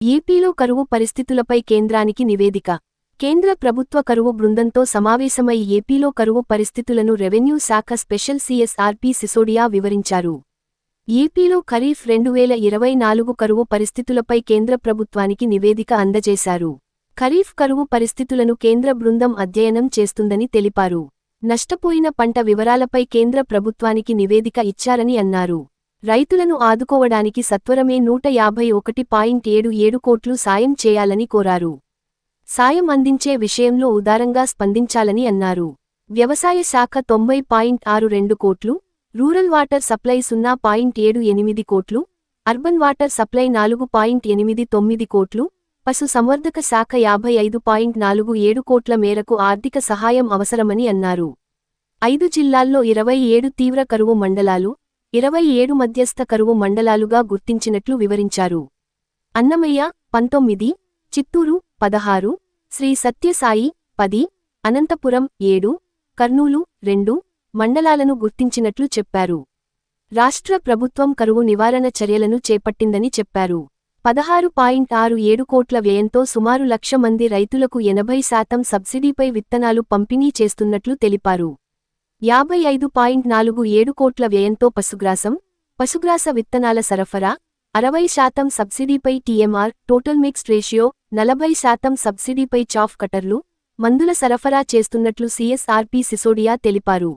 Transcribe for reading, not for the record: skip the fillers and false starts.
ఏపీలో కరువు పరిస్థితులపై కేంద్రానికి నివేదిక. కేంద్ర ప్రభుత్వ కరువు బృందంతో సమావేశమై ఏపీలో కరువు పరిస్థితులను రెవెన్యూ శాఖ స్పెషల్ సీఎస్ఆర్పీ సిసోడియా వివరించారు. ఏపీలో ఖరీఫ్ 2024 కరువు పరిస్థితులపై కేంద్ర ప్రభుత్వానికి నివేదిక అందజేశారు. ఖరీఫ్ కరువు పరిస్థితులను కేంద్ర బృందం అధ్యయనం చేస్తుందని తెలిపారు. నష్టపోయిన పంట వివరాలపై కేంద్ర ప్రభుత్వానికి నివేదిక ఇచ్చారని అన్నారు. రైతులను ఆదుకోవడానికి సత్వరమే 151.77 కోట్లు సాయం చేయాలని కోరారు. సాయం అందించే విషయంలో ఉదారంగా స్పందించాలని అన్నారు. వ్యవసాయ శాఖ 90.62 కోట్లు, రూరల్ వాటర్ సప్లై 0.78 కోట్లు, అర్బన్ వాటర్ సప్లై 4.89 కోట్లు, పశు సంవర్ధక శాఖ 55.47 కోట్ల మేరకు ఆర్థిక సహాయం అవసరమని అన్నారు. 5 జిల్లాల్లో 27 తీవ్ర కరువు మండలాలు, 27 మధ్యస్థ కరువు మండలాలుగా గుర్తించినట్లు వివరించారు. అన్నమయ్య 19, చిత్తూరు 16, శ్రీ సత్యసాయి 10, అనంతపురం 7, కర్నూలు 2 మండలాలను గుర్తించినట్లు చెప్పారు. రాష్ట్ర ప్రభుత్వం కరువు నివారణ చర్యలను చేపట్టిందని చెప్పారు. 16.67 కోట్ల వ్యయంతో సుమారు 1,00,000 మంది రైతులకు 80% సబ్సిడీపై విత్తనాలు పంపిణీ చేస్తున్నట్లు తెలిపారు. 55.47 కోట్ల వ్యయంతో పశుగ్రాస విత్తనాల సరఫరా, 60% సబ్సిడీపై టీఎంఆర్ టోటల్ మిక్స్డ్ రేషియో, 40% సబ్సిడీపై చాఫ్ కటర్లు, మందుల సరఫరా చేస్తున్నట్లు సీఎస్ఆర్పీ సిసోడియా తెలిపారు.